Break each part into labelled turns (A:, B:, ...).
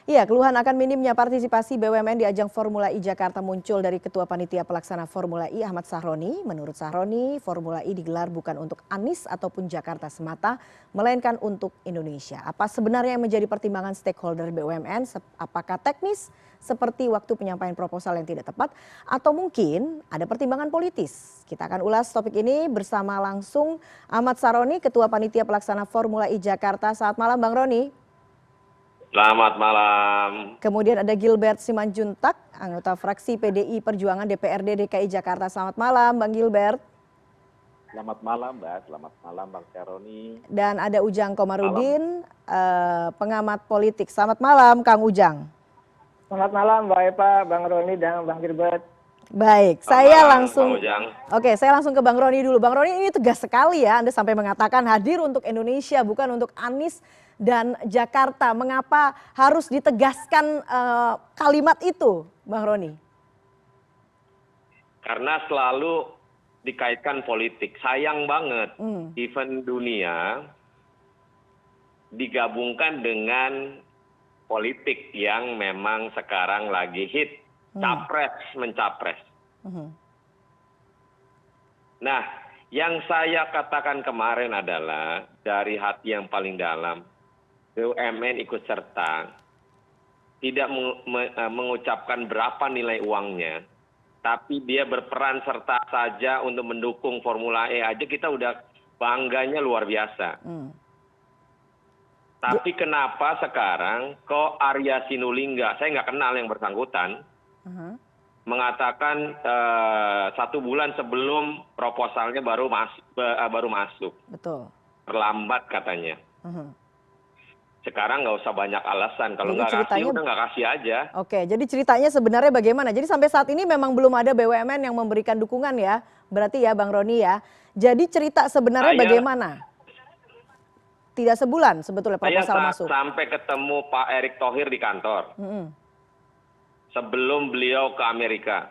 A: Iya, keluhan akan minimnya partisipasi BUMN di ajang Formula E Jakarta muncul dari Ketua Panitia Pelaksana Formula E Ahmad Sahroni. Menurut Sahroni, Formula E digelar bukan untuk Anies ataupun Jakarta semata, melainkan untuk Indonesia. Apa sebenarnya yang menjadi pertimbangan stakeholder BUMN? Apakah teknis seperti waktu penyampaian proposal yang tidak tepat, atau mungkin ada pertimbangan politis? Kita akan ulas topik ini bersama langsung Ahmad Sahroni, Ketua Panitia Pelaksana Formula E Jakarta. Selamat malam Bang Roni.
B: Selamat malam.
A: Kemudian ada Gilbert Simanjuntak, anggota fraksi PDI Perjuangan DPRD DKI Jakarta. Selamat malam Bang Gilbert.
C: Selamat malam Mbak, selamat malam Bang Syaroni.
A: Dan ada Ujang Komarudin, pengamat politik. Selamat malam Kang Ujang.
D: Selamat malam Mbak Eva, Bang Roni, dan Bang Gilbert.
A: Baik, saya langsung ke Bang Roni dulu. Bang Roni, ini tegas sekali ya, Anda sampai mengatakan hadir untuk Indonesia, bukan untuk Anies dan Jakarta. Mengapa harus ditegaskan kalimat itu, Bang Roni?
B: Karena selalu dikaitkan politik. Sayang banget event dunia digabungkan dengan politik yang memang sekarang lagi hit. Capres mencapres. Nah, yang saya katakan kemarin adalah dari hati yang paling dalam, BUMN ikut serta, tidak mengucapkan berapa nilai uangnya, tapi dia berperan serta saja untuk mendukung Formula E aja kita udah bangganya luar biasa. Tapi kenapa sekarang kok Arya Sinulinga, saya nggak kenal yang bersangkutan, mengatakan 1 bulan sebelum proposalnya baru masuk.
A: Betul.
B: Terlambat katanya. Sekarang nggak usah banyak alasan. Kalau nggak kasih udah nggak kasih aja.
A: Oke, jadi ceritanya sebenarnya bagaimana? Jadi sampai saat ini memang belum ada BUMN yang memberikan dukungan ya, berarti ya Bang Roni ya. Jadi cerita sebenarnya bagaimana? Tidak sebulan sebetulnya proposal masuk.
B: Saya sampai ketemu Pak Erick Thohir di kantor. Sebelum beliau ke Amerika.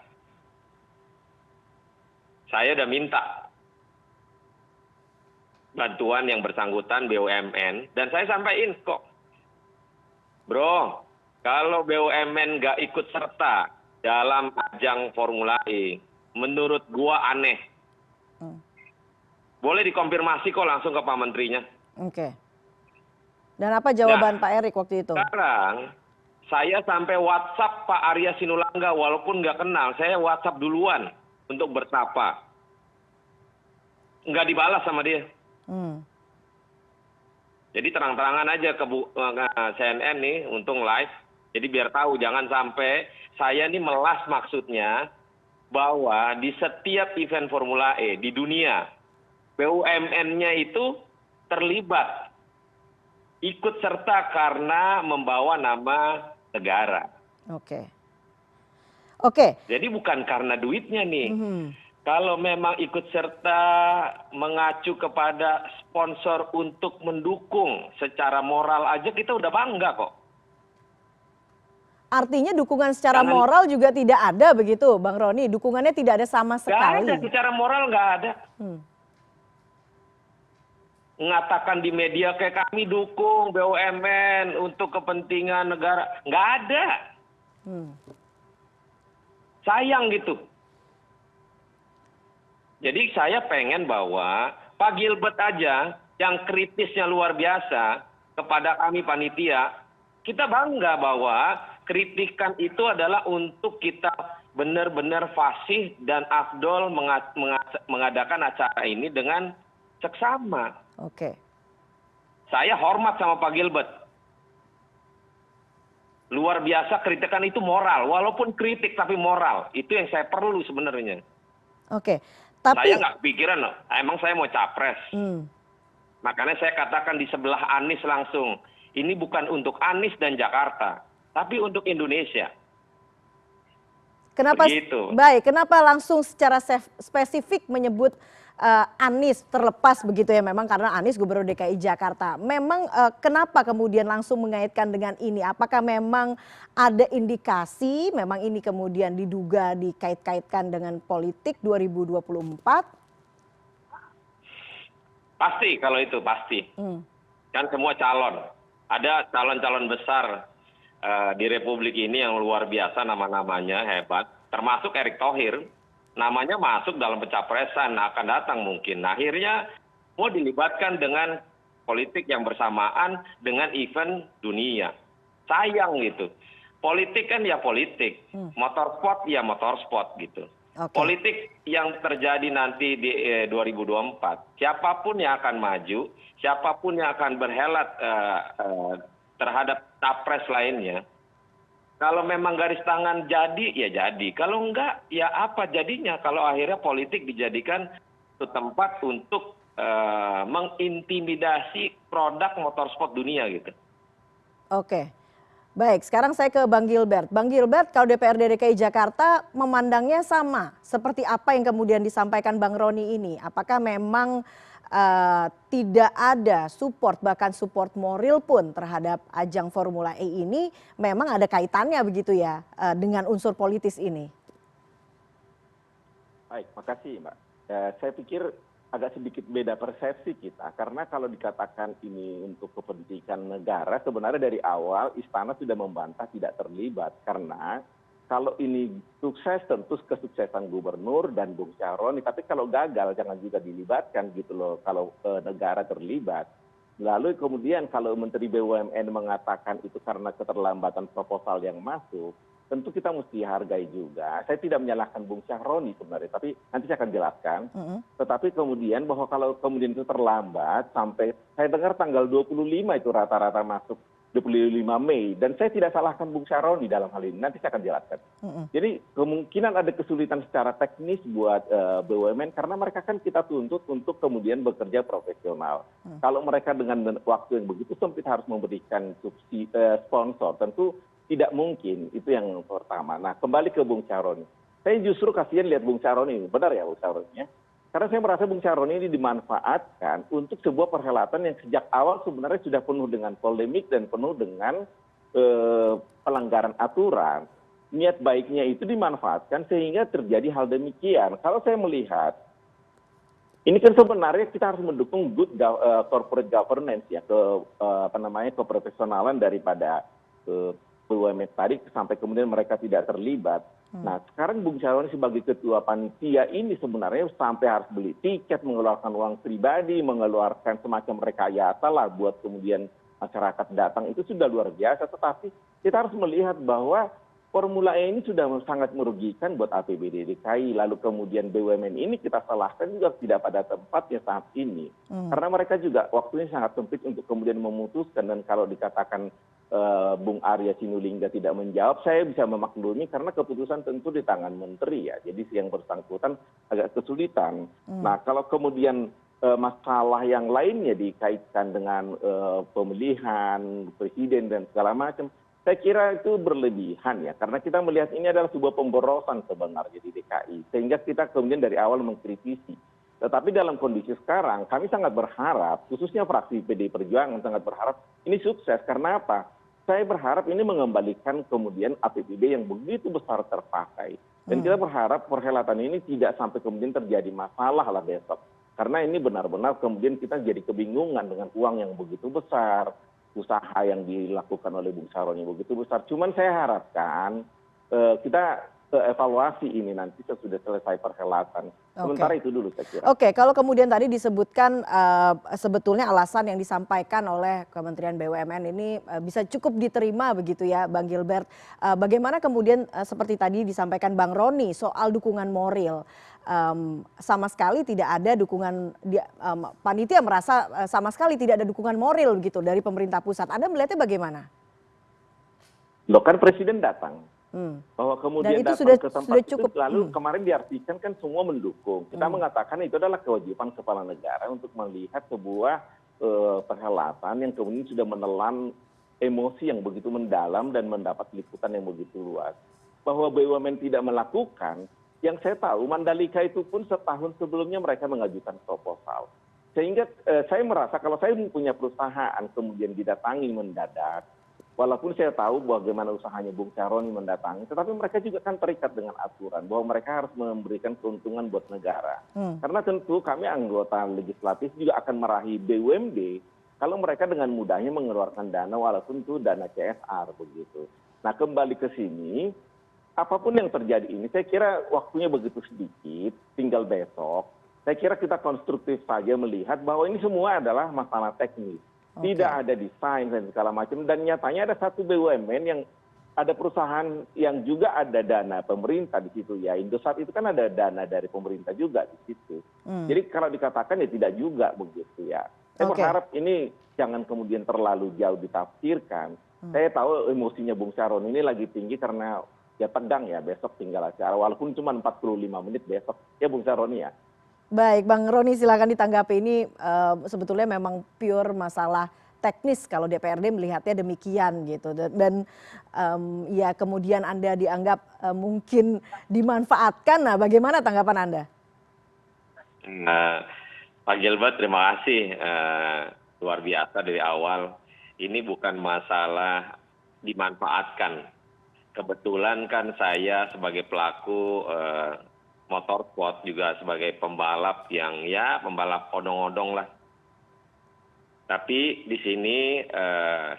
B: Saya udah minta bantuan yang bersangkutan BUMN. Dan saya sampaikan kok, bro, kalau BUMN nggak ikut serta dalam ajang Formula E, menurut gua aneh. Boleh dikonfirmasi kok langsung ke Pak Menterinya.
A: Oke. Dan apa jawaban Pak Erick waktu itu?
B: Sekarang saya sampai WhatsApp Pak Arya Sinulinga, walaupun nggak kenal, saya WhatsApp duluan untuk bersapa. Nggak dibalas sama dia. Jadi terang-terangan aja ke CNN nih, untung live. Jadi biar tahu, jangan sampai saya ini melas maksudnya bahwa di setiap event Formula E di dunia, BUMN-nya itu terlibat, ikut serta karena membawa nama negara.
A: Oke.
B: Jadi bukan karena duitnya nih. Kalau memang ikut serta mengacu kepada sponsor untuk mendukung secara moral aja kita udah bangga kok.
A: Artinya dukungan secara moral juga tidak ada begitu Bang Roni? Dukungannya tidak ada sama sekali?
B: Nggak ada, secara moral nggak ada. Mengatakan di media kayak kami dukung BUMN untuk kepentingan negara. Nggak ada. Sayang gitu. Jadi saya pengen bahwa Pak Gilbert aja yang kritisnya luar biasa kepada kami panitia, kita bangga bahwa kritikan itu adalah untuk kita benar-benar fasih dan afdol mengadakan acara ini dengan seksama.
A: Oke.
B: Saya hormat sama Pak Gilbert. Luar biasa kritikan itu moral, walaupun kritik tapi moral. Itu yang saya perlu sebenarnya.
A: Oke. Tapi
B: saya nggak pikiran loh, emang saya mau capres. Makanya saya katakan di sebelah Anies langsung, ini bukan untuk Anies dan Jakarta, tapi untuk Indonesia.
A: Kenapa?
B: Begitu.
A: Baik, kenapa langsung secara spesifik menyebut Anies, terlepas begitu ya, memang karena Anies Gubernur DKI Jakarta. Memang kenapa kemudian langsung mengaitkan dengan ini? Apakah memang ada indikasi memang ini kemudian diduga dikait-kaitkan dengan politik 2024?
B: Pasti kalau itu pasti. Kan semua calon. Ada calon-calon besar di Republik ini yang luar biasa nama-namanya hebat, termasuk Erick Thohir, namanya masuk dalam pencapresan akan datang mungkin. Nah, akhirnya mau dilibatkan dengan politik yang bersamaan dengan event dunia. Sayang gitu. Politik kan ya politik, motorsport ya motorsport gitu.
A: Oke.
B: Politik yang terjadi nanti di 2024, siapapun yang akan maju, siapapun yang akan berhelat terhadap capres lainnya, kalau memang garis tangan jadi, ya jadi. Kalau enggak, ya apa jadinya kalau akhirnya politik dijadikan satu tempat untuk mengintimidasi produk motorsport dunia gitu.
A: Oke. Baik, sekarang saya ke Bang Gilbert. Bang Gilbert, kalau DPRD DKI Jakarta memandangnya sama seperti apa yang kemudian disampaikan Bang Roni ini. Apakah memang tidak ada support, bahkan support moral pun terhadap ajang Formula E ini memang ada kaitannya begitu ya dengan unsur politis ini?
C: Baik, makasih Mbak. Saya pikir agak sedikit beda persepsi kita, karena kalau dikatakan ini untuk kepentingan negara, sebenarnya dari awal Istana sudah membantah tidak terlibat, karena kalau ini sukses tentu kesuksesan gubernur dan Bung Syahroni, tapi kalau gagal jangan juga dilibatkan gitu loh kalau negara terlibat. Lalu kemudian kalau Menteri BUMN mengatakan itu karena keterlambatan proposal yang masuk, tentu kita mesti hargai juga. Saya tidak menyalahkan Bung Syahroni sebenarnya, tapi nanti saya akan jelaskan. Tetapi kemudian bahwa kalau kemudian itu terlambat sampai, saya dengar tanggal 25 itu rata-rata masuk 25 Mei. Dan saya tidak salahkan Bung Syahroni dalam hal ini, nanti saya akan jelaskan. Jadi kemungkinan ada kesulitan secara teknis buat BUMN, karena mereka kan kita tuntut untuk kemudian bekerja profesional. Kalau mereka dengan waktu yang begitu sempit harus memberikan sponsor, tentu tidak mungkin, itu yang pertama. Nah, kembali ke Bung Syahroni. Saya justru kasihan lihat Bung Syahroni, benar ya Bung Syahroni ya? Karena saya merasa Bung Syahroni ini dimanfaatkan untuk sebuah perhelatan yang sejak awal sebenarnya sudah penuh dengan polemik dan penuh dengan pelanggaran aturan. Niat baiknya itu dimanfaatkan sehingga terjadi hal demikian. Kalau saya melihat, ini kan sebenarnya kita harus mendukung good corporate governance ya, keprofesionalan daripada BUMN tadi sampai kemudian mereka tidak terlibat. Nah, sekarang Bung Syahroni sebagai ketua panitia ini sebenarnya sampai harus beli tiket, mengeluarkan uang pribadi, mengeluarkan semacam rekayasa lah buat kemudian masyarakat datang, itu sudah luar biasa. Tetapi kita harus melihat bahwa Formula E ini sudah sangat merugikan buat APBD DKI. Lalu kemudian BUMN ini kita salahkan juga tidak pada tempatnya saat ini. Karena mereka juga waktunya sangat sempit untuk kemudian memutuskan, dan kalau dikatakan Bung Arya Sinulinga tidak menjawab, saya bisa memaklumi karena keputusan tentu di tangan menteri ya. Jadi yang bersangkutan agak kesulitan. Nah, kalau kemudian masalah yang lainnya dikaitkan dengan pemilihan presiden dan segala macam, saya kira itu berlebihan ya. Karena kita melihat ini adalah sebuah pemborosan sebenarnya di DKI. Sehingga kita kemudian dari awal mengkritisi. Tetapi dalam kondisi sekarang, kami sangat berharap, khususnya fraksi PD Perjuangan sangat berharap ini sukses. Karena apa? Saya berharap ini mengembalikan kemudian APBD yang begitu besar terpakai. Dan kita berharap perhelatan ini tidak sampai kemudian terjadi masalah lah besok. Karena ini benar-benar kemudian kita jadi kebingungan dengan uang yang begitu besar, usaha yang dilakukan oleh Bung Syahroni begitu besar. Cuman saya harapkan kita evaluasi ini nanti sesudah selesai perhelatan. Sementara itu dulu saya kira.
A: Oke, kalau kemudian tadi disebutkan sebetulnya alasan yang disampaikan oleh Kementerian BUMN ini bisa cukup diterima begitu ya Bang Gilbert. Bagaimana kemudian seperti tadi disampaikan Bang Roni soal dukungan moral. Sama sekali tidak ada dukungan, panitia merasa sama sekali tidak ada dukungan moral gitu dari pemerintah pusat. Anda melihatnya bagaimana?
C: Loh, kan Presiden datang. Bahwa kemudian
A: itu
C: datang ke tempat
A: sudah
C: itu,
A: cukup.
C: lalu kemarin diartikan kan semua mendukung. Kita mengatakan itu adalah kewajiban kepala negara untuk melihat sebuah perhelatan yang kemudian sudah menelan emosi yang begitu mendalam dan mendapat liputan yang begitu luas. Bahwa BUMN tidak melakukan, yang saya tahu Mandalika itu pun setahun sebelumnya mereka mengajukan proposal. Sehingga saya merasa kalau saya punya perusahaan kemudian didatangi mendadak, walaupun saya tahu bagaimana usahanya Bung Syahroni mendatangi, tetapi mereka juga kan terikat dengan aturan bahwa mereka harus memberikan keuntungan buat negara. Karena tentu kami anggota legislatif juga akan meraih BUMD kalau mereka dengan mudahnya mengeluarkan dana walaupun itu dana CSR begitu. Nah kembali ke sini, apapun yang terjadi ini, saya kira waktunya begitu sedikit, tinggal besok. Saya kira kita konstruktif saja melihat bahwa ini semua adalah masalah teknis. Tidak ada desain dan segala macam. Dan nyatanya ada satu BUMN yang ada perusahaan yang juga ada dana pemerintah di situ ya. Indosat itu kan ada dana dari pemerintah juga di situ. Jadi kalau dikatakan ya tidak juga begitu ya. Saya berharap ini jangan kemudian terlalu jauh ditafsirkan. Saya tahu emosinya Bung Syahroni ini lagi tinggi karena ya tegang ya, besok tinggal acara walaupun cuma 45 menit besok ya Bung Syahroni ya.
A: Baik, Bang Roni silakan ditanggapi. Ini sebetulnya memang pure masalah teknis kalau DPRD melihatnya demikian gitu. Dan ya kemudian Anda dianggap mungkin dimanfaatkan. Nah, bagaimana tanggapan Anda?
B: Pak Gilbert, terima kasih. Luar biasa dari awal. Ini bukan masalah dimanfaatkan. Kebetulan kan saya sebagai pelaku motorsport juga sebagai pembalap yang ya pembalap odong-odong lah. Tapi di sini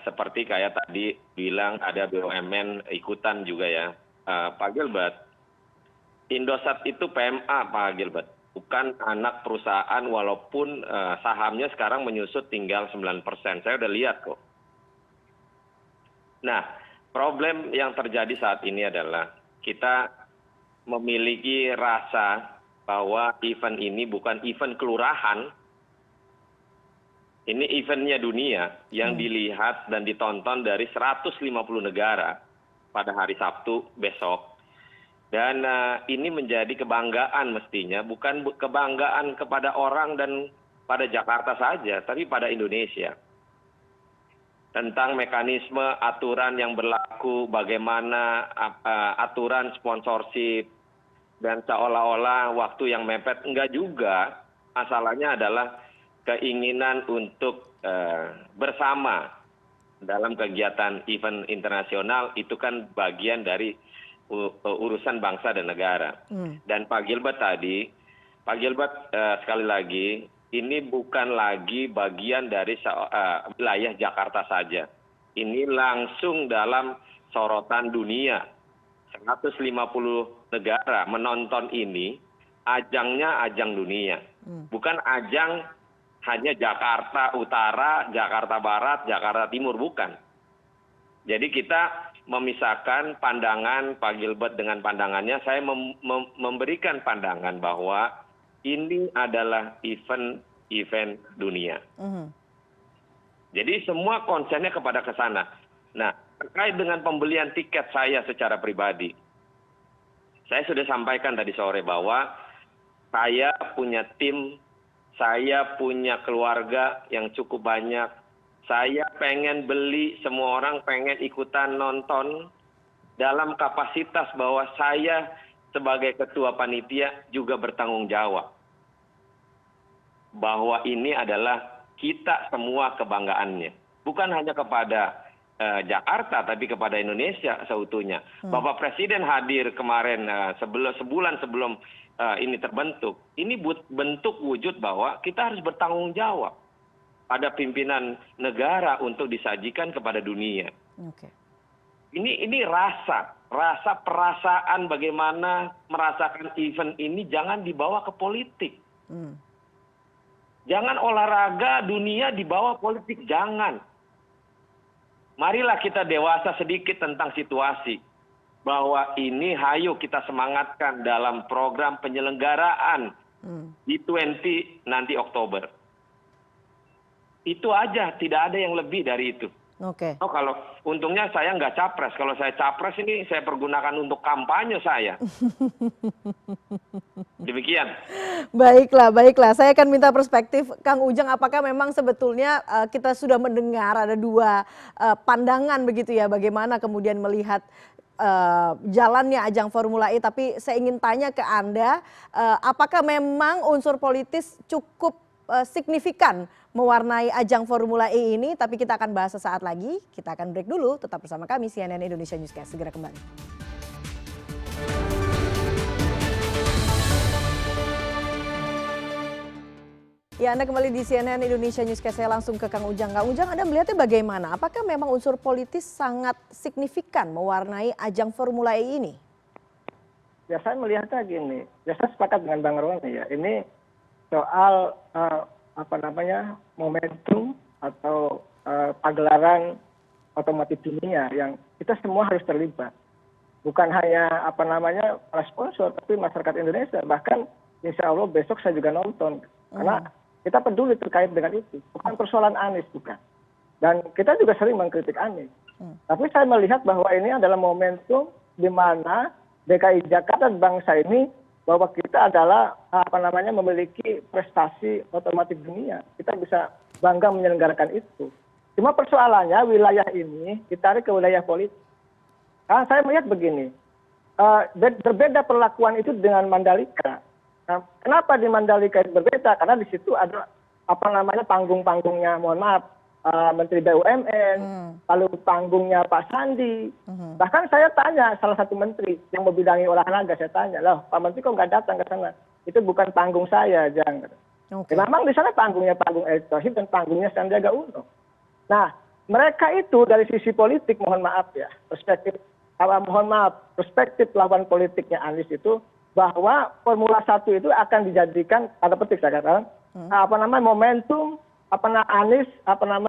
B: seperti kayak tadi bilang ada BUMN ikutan juga ya. Pak Gilbert, Indosat itu PMA Pak Gilbert, bukan anak perusahaan walaupun sahamnya sekarang menyusut tinggal 9%. Saya udah lihat kok. Nah, problem yang terjadi saat ini adalah kita memiliki rasa bahwa event ini bukan event kelurahan, ini eventnya dunia yang dilihat dan ditonton dari 150 negara pada hari Sabtu besok. Dan ini menjadi kebanggaan mestinya, bukan kebanggaan kepada orang dan pada Jakarta saja, tapi pada Indonesia. Tentang mekanisme aturan yang berlaku, bagaimana aturan sponsorship, dan seolah-olah waktu yang mepet. Enggak juga, masalahnya adalah keinginan untuk bersama dalam kegiatan event internasional itu kan bagian dari urusan bangsa dan negara. Dan Pak Gilbert tadi, Pak Gilbert sekali lagi, ini bukan lagi bagian dari wilayah Jakarta saja. Ini langsung dalam sorotan dunia. 150 negara menonton ini, ajangnya ajang dunia. Bukan ajang hanya Jakarta Utara, Jakarta Barat, Jakarta Timur, bukan. Jadi kita memisahkan pandangan Pak Gilbert dengan pandangannya. Saya memberikan pandangan bahwa ini adalah event dunia. Jadi semua konsennya kepada ke sana. Nah, terkait dengan pembelian tiket saya secara pribadi, saya sudah sampaikan tadi sore bahwa saya punya tim, saya punya keluarga yang cukup banyak. Saya pengen beli, semua orang pengen ikutan nonton dalam kapasitas bahwa saya sebagai ketua panitia juga bertanggung jawab. Bahwa ini adalah kita semua kebanggaannya. Bukan hanya kepada Jakarta, tapi kepada Indonesia seutuhnya. Bapak Presiden hadir kemarin sebulan sebelum ini terbentuk. Ini bentuk wujud bahwa kita harus bertanggung jawab pada pimpinan negara untuk disajikan kepada dunia. Ini rasa perasaan bagaimana merasakan event ini jangan dibawa ke politik. Jangan olahraga dunia dibawa politik, jangan. Marilah kita dewasa sedikit tentang situasi. Bahwa ini hayo kita semangatkan dalam program penyelenggaraan G20 nanti Oktober. Itu aja, tidak ada yang lebih dari itu. Oh, kalau untungnya saya nggak capres. Kalau saya capres ini saya pergunakan untuk kampanye saya. Demikian.
A: Baiklah. Saya akan minta perspektif Kang Ujang. Apakah memang sebetulnya kita sudah mendengar ada dua pandangan begitu ya, bagaimana kemudian melihat jalannya ajang Formula E. Tapi saya ingin tanya ke Anda, apakah memang unsur politis cukup signifikan mewarnai ajang Formula E ini? Tapi kita akan bahas sesaat lagi. Kita akan break dulu. Tetap bersama kami CNN Indonesia Newscast. Segera kembali. Ya, Anda kembali di CNN Indonesia Newscast. Saya langsung ke Kang Ujang. Kang Ujang, Anda melihatnya bagaimana? Apakah memang unsur politis sangat signifikan mewarnai ajang Formula E ini?
D: Ya saya melihatnya gini, ya saya sepakat dengan Bang Roni ya. Ini soal momentum atau pagelaran otomotif dunia yang kita semua harus terlibat. Bukan hanya para sponsor, tapi masyarakat Indonesia. Bahkan insya Allah besok saya juga nonton. Karena kita peduli terkait dengan itu. Bukan persoalan Anies, bukan. Dan kita juga sering mengkritik Anies. Tapi saya melihat bahwa ini adalah momentum di mana DKI Jakarta dan bangsa ini bahwa kita adalah memiliki prestasi otomotif dunia. Kita bisa bangga menyelenggarakan itu. Cuma persoalannya wilayah ini ditarik ke wilayah politik. Karena saya melihat begini, berbeda perlakuan itu dengan Mandalika. Nah, kenapa di Mandalika itu berbeda? Karena di situ ada panggung-panggungnya, mohon maaf, Menteri BUMN, lalu panggungnya Pak Sandi. Bahkan saya tanya salah satu menteri yang membidangi olahraga, saya tanya, loh Pak Menteri kok nggak datang ke sana? Itu bukan panggung saya, jangan. Okay. Memang di sana panggungnya panggung Erick Thohir dan panggungnya Sandiaga Uno. Nah, mereka itu dari sisi politik, mohon maaf ya, perspektif lawan politiknya Anies itu bahwa Formula 1 itu akan dijadikan, tanda petik saya katakan, momentum Anies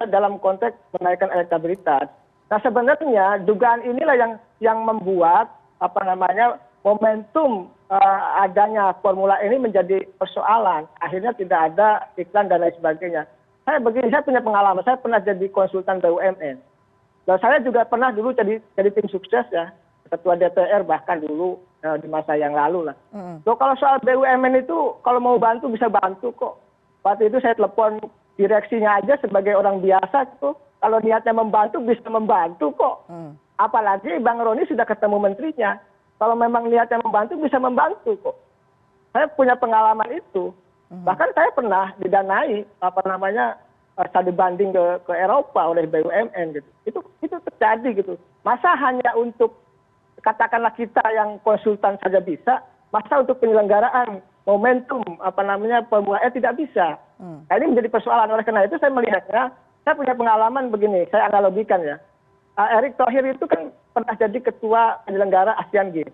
D: dalam konteks menaikkan elektabilitas. Nah sebenarnya dugaan inilah yang membuat momentum adanya Formula ini menjadi persoalan. Akhirnya tidak ada iklan dan lain sebagainya. Saya punya pengalaman, saya pernah jadi konsultan BUMN. Dan saya juga pernah dulu jadi tim sukses ya, ketua DPR bahkan dulu di masa yang lalu lah. So, kalau soal BUMN itu kalau mau bantu bisa bantu kok. Waktu itu saya telepon direksinya aja sebagai orang biasa itu, kalau niatnya membantu bisa membantu kok. Apalagi Bang Roni sudah ketemu menterinya. Kalau memang niatnya membantu bisa membantu kok. Saya punya pengalaman itu. Bahkan saya pernah didanai studi banding ke Eropa oleh BUMN gitu. Itu terjadi gitu. Masa hanya untuk katakanlah kita yang konsultan saja bisa, masa untuk penyelenggaraan momentum Formula E tidak bisa. Nah, ini menjadi persoalan. Oleh karena itu saya melihatnya, saya punya pengalaman begini, saya analogikan ya. Erick Thohir itu kan pernah jadi ketua penyelenggara Asian Games.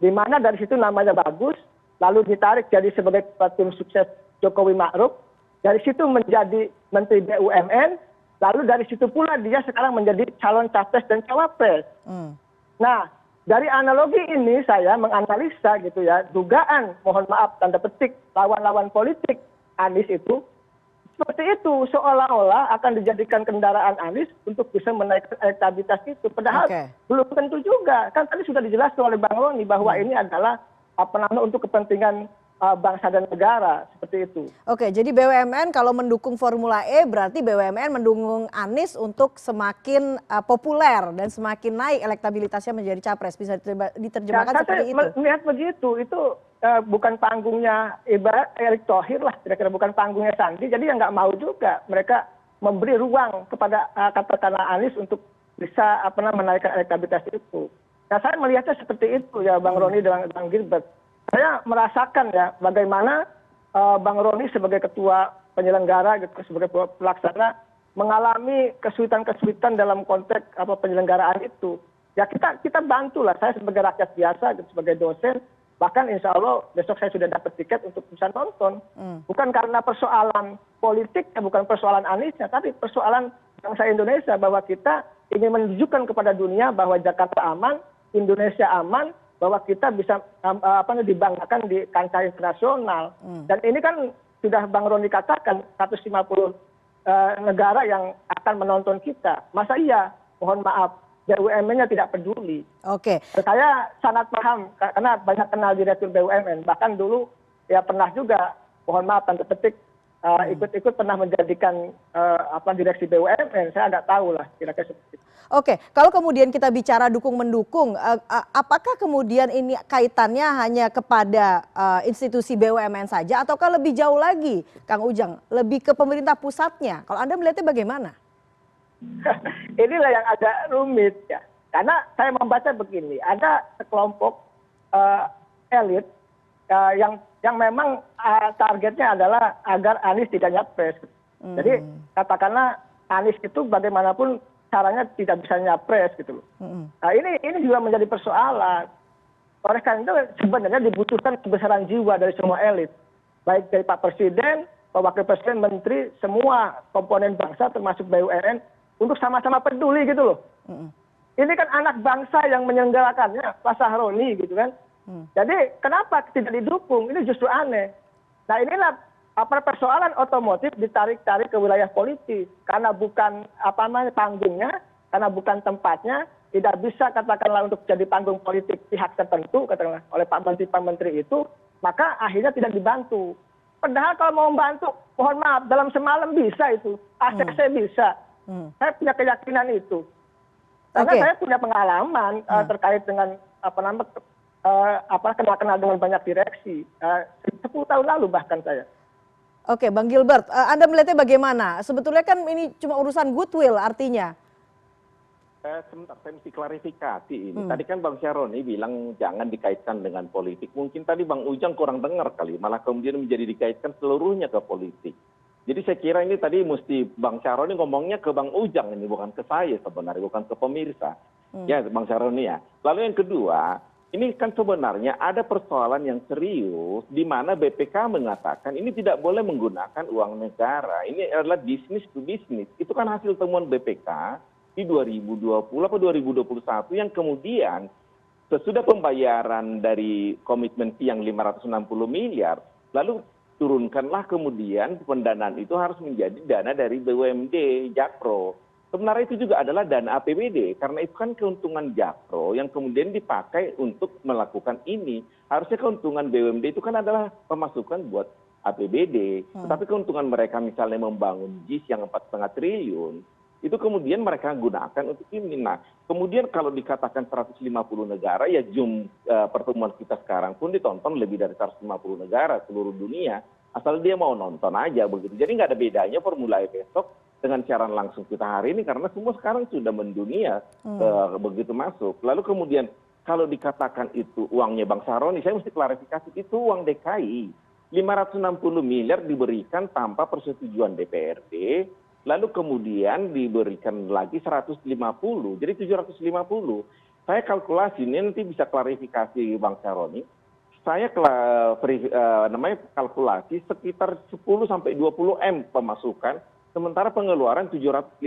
D: Di mana dari situ namanya bagus, lalu ditarik jadi sebagai tim sukses Jokowi Ma'ruf, dari situ menjadi Menteri BUMN, lalu dari situ pula dia sekarang menjadi calon capres dan cawapres. Nah, dari analogi ini saya menganalisa gitu ya, dugaan, mohon maaf tanda petik, lawan-lawan politik Anies itu, seperti itu, seolah-olah akan dijadikan kendaraan Anies untuk bisa menaikkan elektabilitas itu. Padahal belum tentu juga. Kan tadi sudah dijelaskan oleh Bang Roni bahwa ini adalah untuk kepentingan bangsa dan negara, seperti itu.
A: Oke, jadi BUMN kalau mendukung Formula E berarti BUMN mendukung Anies untuk semakin populer dan semakin naik elektabilitasnya menjadi capres. Bisa diterjemahkan seperti itu? Saya
D: melihat begitu, itu bukan panggungnya ibarat Erick Thohir lah, kira-kira bukan panggungnya Sandi, jadi yang nggak mau juga mereka memberi ruang kepada katakanlah Anies untuk bisa menaikkan elektabilitas itu. Nah saya melihatnya seperti itu ya Bang Roni dan Bang Gilbert. Saya merasakan ya bagaimana Bang Roni sebagai ketua penyelenggara gitu, sebagai pelaksana mengalami kesulitan-kesulitan dalam konteks penyelenggaraan itu. Ya kita bantulah, saya sebagai rakyat biasa gitu, sebagai dosen, bahkan insya Allah besok saya sudah dapat tiket untuk bisa nonton. Bukan karena persoalan politik, bukan persoalan Aniesnya, tapi persoalan bangsa Indonesia bahwa kita ingin menunjukkan kepada dunia bahwa Jakarta aman, Indonesia aman, bahwa kita bisa dibanggakan di kancah internasional. Dan ini kan sudah Bang Roni katakan 150 negara yang akan menonton kita. Masa iya, mohon maaf, BUMN-nya tidak peduli.
A: Oke.
D: Saya sangat paham karena banyak kenal direktur BUMN. Bahkan dulu ya pernah juga, mohon maaf tanda petik, ikut-ikut pernah menjadikan direksi BUMN. Saya nggak tahu lah kira-kira seperti itu.
A: Oke, kalau kemudian kita bicara dukung-mendukung, apakah kemudian ini kaitannya hanya kepada institusi BUMN saja ataukah lebih jauh lagi, Kang Ujang, lebih ke pemerintah pusatnya? Kalau Anda melihatnya bagaimana?
D: Inilah yang agak rumit ya, karena saya membaca begini, ada sekelompok elit yang yang memang targetnya adalah agar Anies tidak nyapres. Jadi katakanlah Anies itu bagaimanapun caranya tidak bisa nyapres gitu loh. Nah ini juga menjadi persoalan. Oleh karena itu sebenarnya dibutuhkan kebesaran jiwa dari semua elit. Baik dari Pak Presiden, Pak Wakil Presiden, Menteri, semua komponen bangsa termasuk BUMN untuk sama-sama peduli gitu loh. Ini kan anak bangsa yang menyelenggarakannya, Pak Sahroni gitu kan. Jadi kenapa tidak didukung? Ini justru aneh. Nah inilah persoalan otomotif ditarik-tarik ke wilayah politis karena bukan panggungnya, karena bukan tempatnya, tidak bisa katakanlah untuk jadi panggung politik pihak tertentu katakanlah oleh Pak Menteri itu, maka akhirnya tidak dibantu. Padahal kalau mau membantu, mohon maaf, dalam semalam bisa itu, ACC bisa. Saya punya keyakinan itu. Karena saya punya pengalaman terkait dengan kenal dengan banyak direksi. 10 tahun lalu bahkan saya.
A: Oke, Bang Gilbert, Anda melihatnya bagaimana? Sebetulnya kan ini cuma urusan goodwill artinya.
C: Sebentar, saya mesti klarifikasi ini. Tadi kan Bang Syaroni bilang jangan dikaitkan dengan politik. Mungkin tadi Bang Ujang kurang dengar kali, malah kemudian menjadi dikaitkan seluruhnya ke politik. Jadi saya kira ini tadi mesti Bang Syaroni ngomongnya ke Bang Ujang ini, bukan ke saya sebenarnya, bukan ke pemirsa. Ya Bang Syaroni ya. Lalu yang kedua, ini kan sebenarnya ada persoalan yang serius di mana BPK mengatakan ini tidak boleh menggunakan uang negara. Ini adalah bisnis to bisnis. Itu kan hasil temuan BPK di 2020 atau 2021 yang kemudian sesudah pembayaran dari komitmen fee yang 560 miliar, lalu turunkanlah kemudian pendanaan itu harus menjadi dana dari BUMD, Jakpro. Sebenarnya itu juga adalah dana APBD, karena itu kan keuntungan Jakpro yang kemudian dipakai untuk melakukan ini. Harusnya keuntungan BUMD itu kan adalah pemasukan buat APBD, tetapi keuntungan mereka misalnya membangun JIS yang 4,5 triliun, itu kemudian mereka gunakan untuk ini. Nah, kemudian kalau dikatakan 150 negara, ya Zoom pertemuan kita sekarang pun ditonton lebih dari 150 negara seluruh dunia, asal dia mau nonton aja begitu. Jadi nggak ada bedanya Formula E besok dengan siaran langsung kita hari ini, karena semua sekarang sudah mendunia begitu masuk. Lalu kemudian kalau dikatakan itu uangnya Bang Sahroni, saya mesti klarifikasi, itu uang DKI. 560 miliar diberikan tanpa persetujuan DPRD, lalu kemudian diberikan lagi 150, jadi 750. Saya kalkulasi, ini nanti bisa klarifikasi Bang Sahroni. Saya kalkulasi sekitar 10 sampai 20 M pemasukan, sementara pengeluaran 750.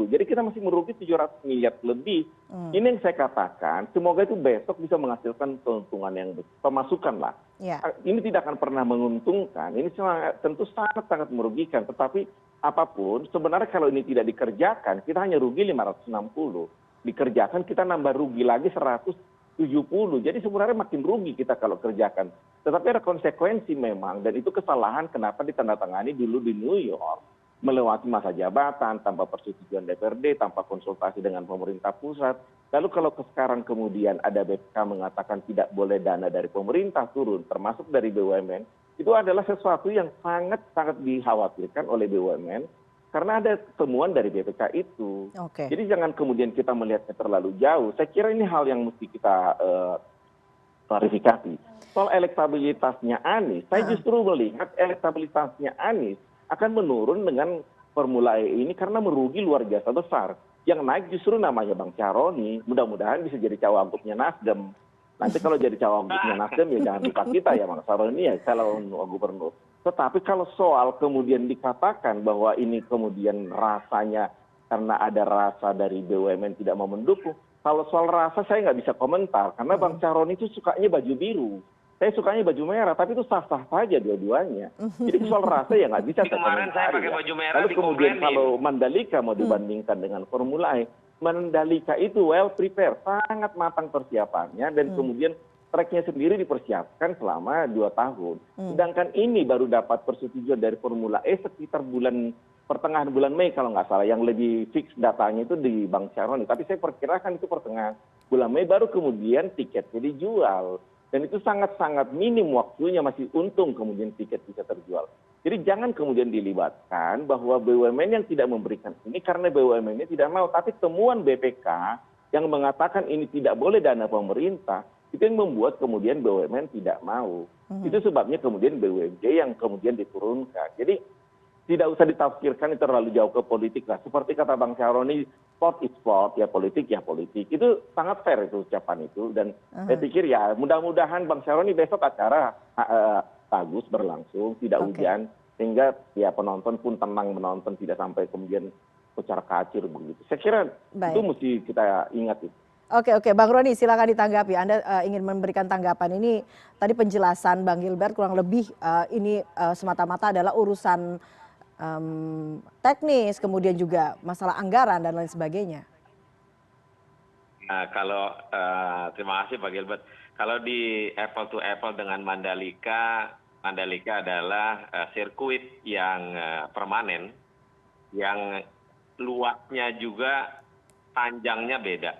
C: Jadi kita masih merugi 700 miliar lebih. Ini yang saya katakan, semoga itu besok bisa menghasilkan keuntungan yang pemasukan lah. Ini tidak akan pernah menguntungkan, ini tentu sangat-sangat merugikan, tetapi apapun, sebenarnya kalau ini tidak dikerjakan, kita hanya rugi 560. Dikerjakan, kita nambah rugi lagi 170. Jadi sebenarnya makin rugi kita kalau kerjakan. Tetapi ada konsekuensi memang, dan itu kesalahan kenapa ditandatangani dulu di New York, melewati masa jabatan, tanpa persetujuan DPRD, tanpa konsultasi dengan pemerintah pusat. Lalu kalau sekarang kemudian ada BPK mengatakan tidak boleh dana dari pemerintah turun, termasuk dari BUMN, itu adalah sesuatu yang sangat-sangat dikhawatirkan oleh BUMN karena ada temuan dari BPK itu. Jadi jangan kemudian kita melihatnya terlalu jauh. Saya kira ini hal yang mesti kita klarifikasi. Soal elektabilitasnya Anies, saya justru melihat elektabilitasnya Anies akan menurun dengan Formula E ini karena merugi luar biasa besar. Yang naik justru namanya Bang Syaroni, mudah-mudahan bisa jadi cawagupnya Nasdem. Nanti kalau jadi cawagupnya Nasdem ya jangan lupa kita ya Bang Syaroni ya calon gubernur. Tetapi kalau soal kemudian dikatakan bahwa ini kemudian rasanya karena ada rasa dari BUMN tidak mau mendukung, kalau soal rasa saya nggak bisa komentar karena Bang Syaroni itu sukanya baju biru. Saya sukanya baju merah, tapi itu sah-sah saja dua-duanya. Jadi soal rasa ya nggak bisa saya
B: kemarin saya pakai baju merah.
C: Lalu kemudian kalau Mandalika mau dibandingkan dengan Formula E, Mandalika itu well prepared, sangat matang persiapannya, dan kemudian tracknya sendiri dipersiapkan selama 2 tahun. Sedangkan ini baru dapat persetujuan dari Formula E sekitar pertengahan bulan Mei kalau nggak salah, yang lebih fix datanya itu di Bang Syaroni. Tapi saya perkirakan itu pertengahan bulan Mei baru kemudian tiketnya dijual. Dan itu sangat-sangat minim waktunya, masih untung kemudian tiket bisa terjual. Jadi jangan kemudian dilibatkan bahwa BUMN yang tidak memberikan ini karena BUMN-nya tidak mau. Tapi temuan BPK yang mengatakan ini tidak boleh dana pemerintah, Itu yang membuat kemudian BUMN tidak mau. Itu sebabnya kemudian BUMJ yang kemudian diturunkan. Jadi tidak usah ditafsirkan itu terlalu jauh ke politik lah. Seperti kata Bang Syaroni, sport is sport, ya politik ya politik. Itu sangat fair itu ucapan itu. Dan saya pikir ya mudah-mudahan Bang Syaroni besok acara bagus berlangsung, tidak hujan. Sehingga ya penonton pun tenang menonton, tidak sampai kemudian kocar kacir begitu. Saya kira itu mesti kita ingat itu.
A: Oke, Bang Roni silakan ditanggapi. Anda ingin memberikan tanggapan ini tadi penjelasan Bang Gilbert kurang lebih ini semata-mata adalah urusan teknis, kemudian juga masalah anggaran dan lain sebagainya.
B: Nah, kalau terima kasih Pak Gilbert. Kalau di apple to apple dengan Mandalika adalah sirkuit yang permanen, yang luasnya juga panjangnya beda.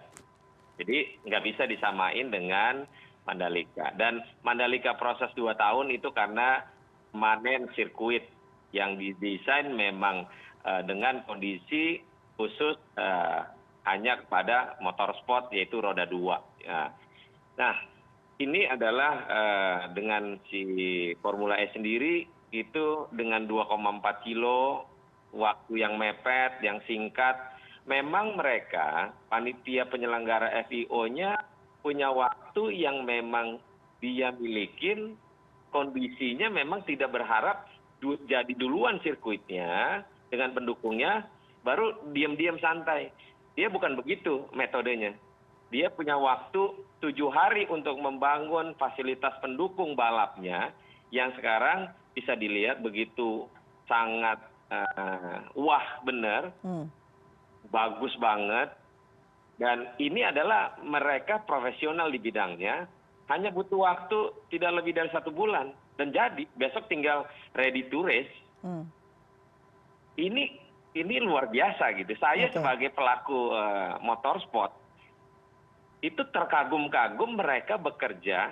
B: Jadi nggak bisa disamain dengan Mandalika. Dan Mandalika proses 2 tahun itu karena permanen sirkuit yang didesain memang dengan kondisi khusus hanya kepada motorsport yaitu roda 2. Nah, ini adalah dengan si Formula E sendiri itu dengan 2,4 kilo waktu yang mepet, yang singkat. Memang mereka panitia penyelenggara FIO-nya punya waktu yang memang dia milikin, kondisinya memang tidak berharap jadi duluan sirkuitnya dengan pendukungnya baru diam-diam santai. Dia bukan begitu metodenya. Dia punya waktu 7 hari untuk membangun fasilitas pendukung balapnya yang sekarang bisa dilihat begitu sangat wah benar. Bagus banget, dan ini adalah mereka profesional di bidangnya, hanya butuh waktu tidak lebih dari 1 bulan dan jadi besok tinggal ready to race. Ini luar biasa gitu. Saya sebagai pelaku motorsport itu terkagum-kagum mereka bekerja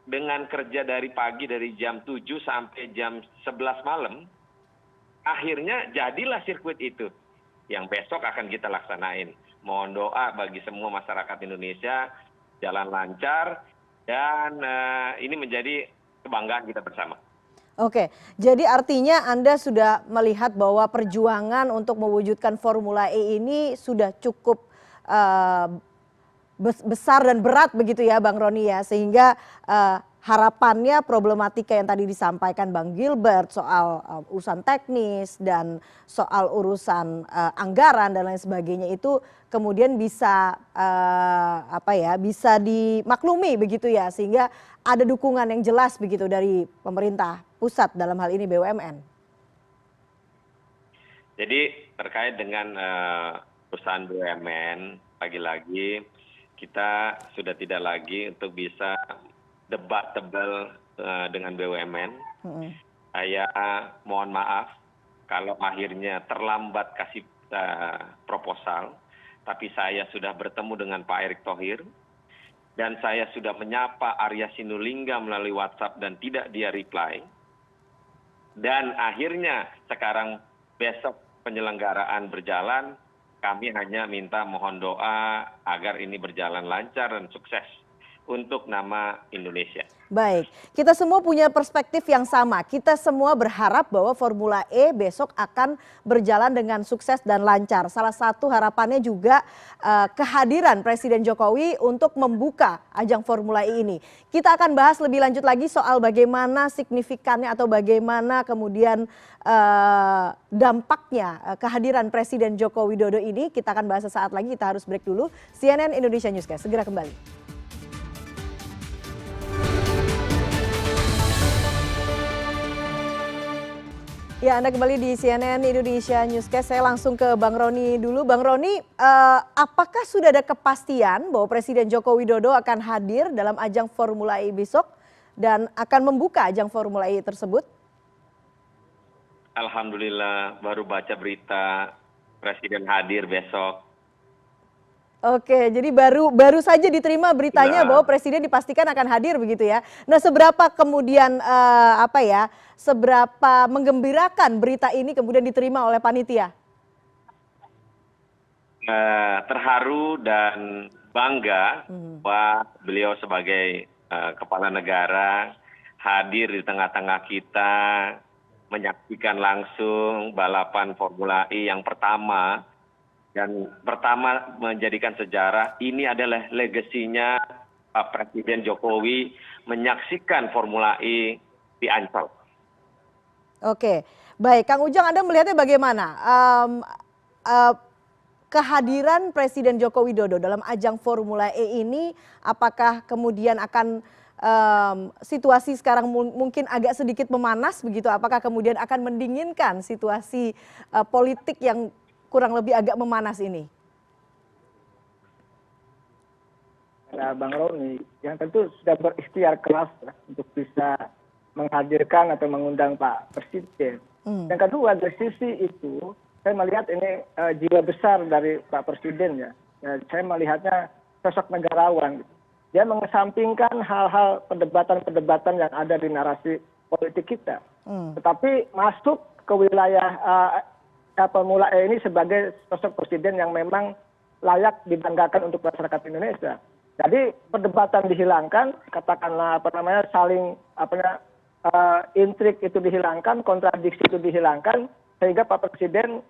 B: dengan kerja dari pagi dari jam 7 sampai jam 11 malam, akhirnya jadilah sirkuit itu yang besok akan kita laksanain. Mohon doa bagi semua masyarakat Indonesia, jalan lancar, dan ini menjadi kebanggaan kita bersama.
A: Oke, jadi artinya Anda sudah melihat bahwa perjuangan untuk mewujudkan Formula E ini sudah cukup besar dan berat begitu ya Bang Roni ya, sehingga harapannya problematika yang tadi disampaikan Bang Gilbert soal urusan teknis dan soal urusan anggaran dan lain sebagainya itu kemudian bisa bisa dimaklumi begitu ya, sehingga ada dukungan yang jelas begitu dari pemerintah pusat dalam hal ini BUMN.
B: Jadi terkait dengan perusahaan BUMN, lagi-lagi kita sudah tidak lagi untuk bisa debatable dengan BUMN. Saya mohon maaf kalau akhirnya terlambat kasih proposal, tapi saya sudah bertemu dengan Pak Erick Thohir dan saya sudah menyapa Arya Sinulinga melalui WhatsApp dan tidak dia reply. Dan akhirnya sekarang besok penyelenggaraan berjalan, kami hanya minta mohon doa agar ini berjalan lancar dan sukses untuk nama Indonesia.
A: Baik, kita semua punya perspektif yang sama. Kita semua berharap bahwa Formula E besok akan berjalan dengan sukses dan lancar. Salah satu harapannya juga kehadiran Presiden Jokowi untuk membuka ajang Formula E ini. Kita akan bahas lebih lanjut lagi soal bagaimana signifikannya atau bagaimana kemudian dampaknya kehadiran Presiden Joko Widodo ini. Kita akan bahas sesaat lagi, kita harus break dulu. CNN Indonesia Newscast, segera kembali. Ya, Anda kembali di CNN Indonesia Newscast. Saya langsung ke Bang Roni dulu. Bang Roni, apakah sudah ada kepastian bahwa Presiden Joko Widodo akan hadir dalam ajang Formula E besok dan akan membuka ajang Formula E tersebut?
B: Alhamdulillah, baru baca berita Presiden hadir besok.
A: Oke, jadi baru saja diterima beritanya bahwa Presiden dipastikan akan hadir begitu ya. Nah, seberapa kemudian seberapa menggembirakan berita ini kemudian diterima oleh panitia?
B: Terharu dan bangga bahwa beliau sebagai kepala negara hadir di tengah-tengah kita, menyaksikan langsung balapan Formula E yang pertama, dan pertama menjadikan sejarah. Ini adalah legasinya Pak Presiden Jokowi menyaksikan Formula E di Ancol.
A: Oke, baik. Kang Ujang, Anda melihatnya bagaimana? Eh, Kehadiran Presiden Joko Widodo dalam ajang Formula E ini, apakah kemudian akan situasi sekarang mungkin agak sedikit memanas begitu? Apakah kemudian akan mendinginkan situasi politik yang kurang lebih agak memanas ini?
D: Nah, Bang Roni, yang tentu sudah berikhtiar keras ya, untuk bisa menghadirkan atau mengundang Pak Presiden. Yang kedua, dari sisi itu, saya melihat ini jiwa besar dari Pak Presiden ya. Saya melihatnya sosok negarawan. Dia mengesampingkan hal-hal perdebatan-perdebatan yang ada di narasi politik kita. Tetapi masuk ke wilayah Formula E ini sebagai sosok presiden yang memang layak dibanggakan untuk masyarakat Indonesia. Jadi perdebatan dihilangkan, katakanlah saling intrik itu dihilangkan, kontradiksi itu dihilangkan, sehingga Pak Presiden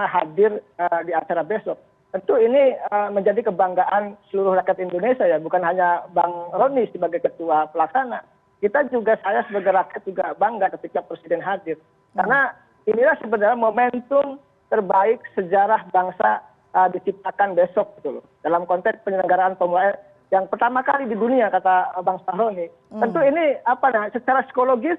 D: hadir di acara besok. Tentu ini menjadi kebanggaan seluruh rakyat Indonesia ya, bukan hanya Bang Roni sebagai ketua pelaksana. Kita juga, saya sebagai rakyat juga bangga ketika Presiden hadir. Karena inilah sebenarnya momentum terbaik sejarah bangsa diciptakan besok gitu loh. Dalam konteks penyelenggaraan Formula E yang pertama kali di dunia, kata Bang Sahroni. Tentu ini secara psikologis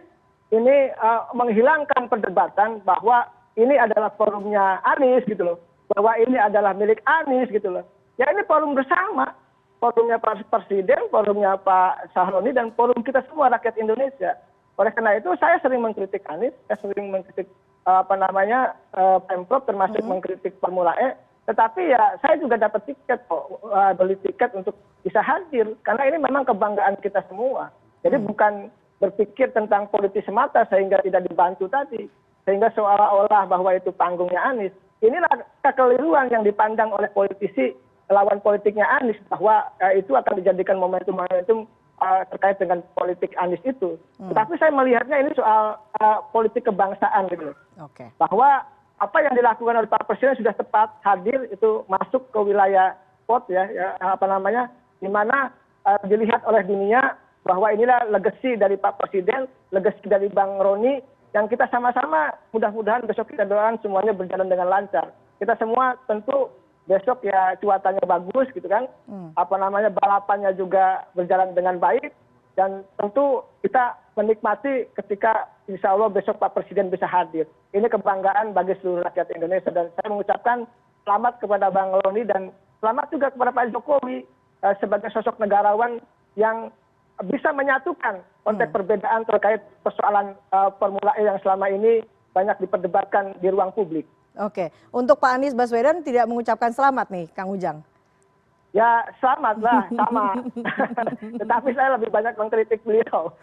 D: ini menghilangkan perdebatan bahwa ini adalah forumnya Anies gitu loh, bahwa ini adalah milik Anies gitu loh. Ya ini forum bersama, forumnya Pak Presiden, forumnya Pak Sahroni, dan forum kita semua rakyat Indonesia. Oleh karena itu saya sering mengkritik Anies, saya sering mengkritik Pemprov, termasuk mengkritik Formula E. Tetapi ya saya juga dapat tiket beli tiket untuk bisa hadir, karena ini memang kebanggaan kita semua. Jadi bukan berpikir tentang politis semata sehingga tidak dibantu tadi, sehingga seolah-olah bahwa itu panggungnya Anies. Inilah kekeliruan yang dipandang oleh politisi lawan politiknya Anies, bahwa itu akan dijadikan momentum-momentum terkait dengan politik Anies itu. Tetapi saya melihatnya ini soal politik kebangsaan gitu. Bahwa apa yang dilakukan oleh Pak Presiden sudah tepat, hadir itu masuk ke wilayah spot di mana dilihat oleh dunia bahwa inilah legasi dari Pak Presiden, legasi dari Bang Roni, yang kita sama-sama mudah-mudahan besok kita doakan semuanya berjalan dengan lancar. Kita semua tentu besok ya cuacanya bagus gitu kan, balapannya juga berjalan dengan baik, dan tentu kita menikmati ketika insya Allah besok Pak Presiden bisa hadir. Ini kebanggaan bagi seluruh rakyat Indonesia, dan saya mengucapkan selamat kepada Bang Roni dan selamat juga kepada Pak Jokowi sebagai sosok negarawan yang bisa menyatukan konteks perbedaan terkait persoalan Formula E yang selama ini banyak diperdebatkan di ruang publik.
A: Oke, untuk Pak Anies Baswedan tidak mengucapkan selamat nih, Kang Ujang?
D: Ya selamat lah, sama. Tetapi saya lebih banyak mengkritik beliau.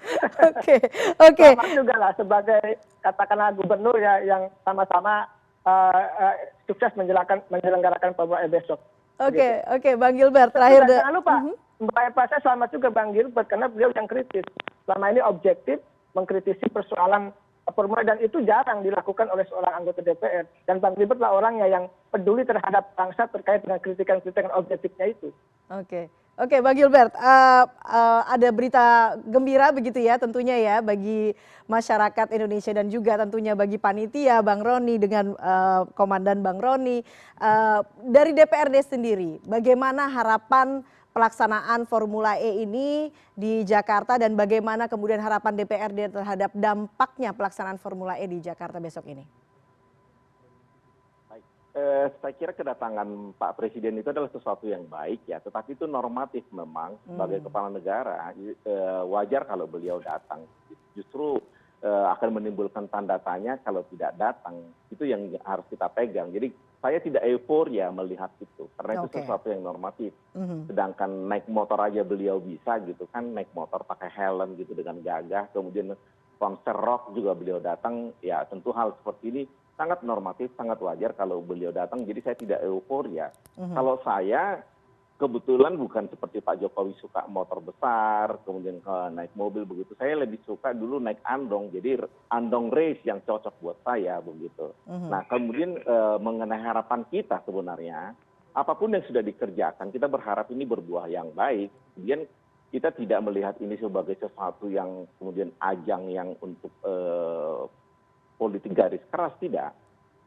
A: Oke.
D: Selamat juga lah sebagai katakanlah gubernur ya, yang sama-sama sukses menyelenggarakan Formula E besok.
A: Oke, Bang Gilbert terakhir.
D: Jangan lupa, Mbak Eva, saya selamat juga Bang Gilbert, karena beliau yang kritis. Selama ini objektif mengkritisi persoalan Formula, dan itu jarang dilakukan oleh seorang anggota DPR. Dan Bang Gilbert lah orangnya yang peduli terhadap bangsa terkait dengan kritikan-kritikan objektifnya itu. Oke,
A: Bang Gilbert, ada berita gembira begitu ya tentunya ya bagi masyarakat Indonesia dan juga tentunya bagi panitia Bang Roni dengan Komandan Bang Roni. Dari DPRD sendiri, bagaimana harapan pelaksanaan Formula E ini di Jakarta, dan bagaimana kemudian harapan DPRD terhadap dampaknya pelaksanaan Formula E di Jakarta besok ini?
C: Saya kira kedatangan Pak Presiden itu adalah sesuatu yang baik ya, tetapi itu normatif memang sebagai kepala negara, wajar kalau beliau datang. Justru akan menimbulkan tanda tanya kalau tidak datang, itu yang harus kita pegang. Jadi saya tidak euforia melihat itu, karena itu sesuatu yang normatif. Sedangkan naik motor aja beliau bisa gitu kan, naik motor pakai helm gitu dengan gagah, kemudian konser rock juga beliau datang, ya tentu hal seperti ini sangat normatif, sangat wajar kalau beliau datang. Jadi saya tidak euforia. Kalau saya kebetulan bukan seperti Pak Jokowi suka motor besar, kemudian naik mobil begitu. Saya lebih suka dulu naik andong, jadi andong race yang cocok buat saya begitu. Nah kemudian mengenai harapan kita sebenarnya, apapun yang sudah dikerjakan, kita berharap ini berbuah yang baik. Kemudian kita tidak melihat ini sebagai sesuatu yang kemudian ajang yang untuk politik garis keras, tidak.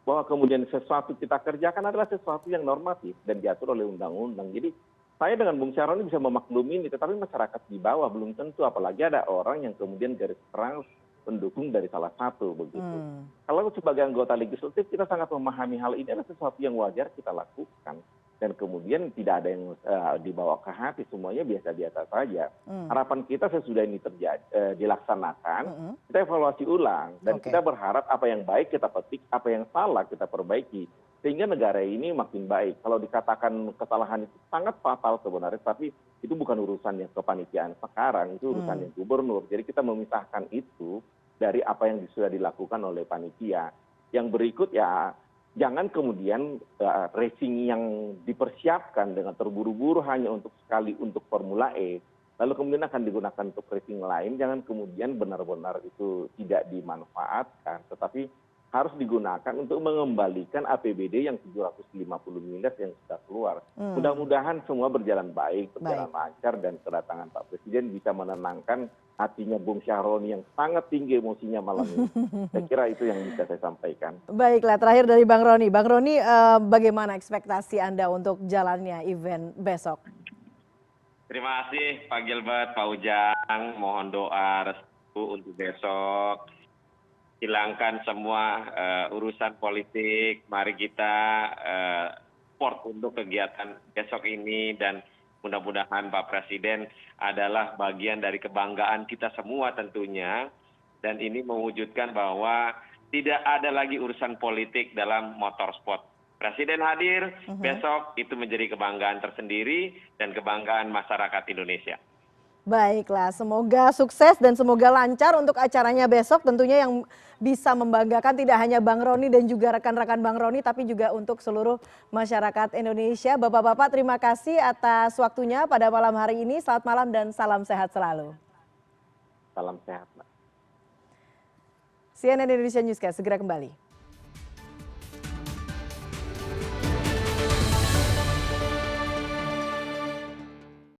C: Bahwa kemudian sesuatu kita kerjakan adalah sesuatu yang normatif dan diatur oleh undang-undang. Jadi saya dengan Bung Syaroni bisa memaklumi ini, tetapi masyarakat di bawah belum tentu, apalagi ada orang yang kemudian garis keras pendukung dari salah satu begitu. Kalau sebagai anggota legislatif kita sangat memahami hal ini adalah sesuatu yang wajar kita lakukan. Dan kemudian tidak ada yang dibawa ke hati, semuanya biasa-biasa saja. Harapan kita sesudah ini dilaksanakan, kita evaluasi ulang. Dan kita berharap apa yang baik kita petik, apa yang salah kita perbaiki. Sehingga negara ini makin baik. Kalau dikatakan kesalahan itu sangat fatal sebenarnya, tapi itu bukan urusan yang kepanitiaan sekarang, itu urusan yang gubernur. Jadi kita memisahkan itu dari apa yang sudah dilakukan oleh panitia. Yang berikut ya, jangan kemudian racing yang dipersiapkan dengan terburu-buru hanya untuk sekali untuk Formula E, lalu kemudian akan digunakan untuk racing lain, jangan kemudian benar-benar itu tidak dimanfaatkan, tetapi harus digunakan untuk mengembalikan APBD yang 750 miliar yang sudah keluar. Mudah-mudahan semua berjalan baik, berjalan lancar, dan kedatangan Pak Presiden bisa menenangkan hatinya Bung Syaroni yang sangat tinggi emosinya malam ini. Saya kira itu yang bisa saya sampaikan.
A: Baiklah, terakhir dari Bang Roni. Bang Roni, bagaimana ekspektasi Anda untuk jalannya event besok?
B: Terima kasih Pak Gilbert, Pak Ujang. Mohon doa restu untuk besok. Hilangkan semua urusan politik. Mari kita support untuk kegiatan besok ini, dan mudah-mudahan Pak Presiden adalah bagian dari kebanggaan kita semua tentunya, dan ini mewujudkan bahwa tidak ada lagi urusan politik dalam motorsport. Presiden hadir besok itu menjadi kebanggaan tersendiri dan kebanggaan masyarakat Indonesia.
A: Baiklah, semoga sukses dan semoga lancar untuk acaranya besok, tentunya yang bisa membanggakan tidak hanya Bang Roni dan juga rekan-rekan Bang Roni, tapi juga untuk seluruh masyarakat Indonesia. Bapak-bapak, terima kasih atas waktunya pada malam hari ini. Selamat malam dan salam sehat selalu.
C: Salam sehat, Mbak.
A: CNN Indonesia Newscast segera kembali.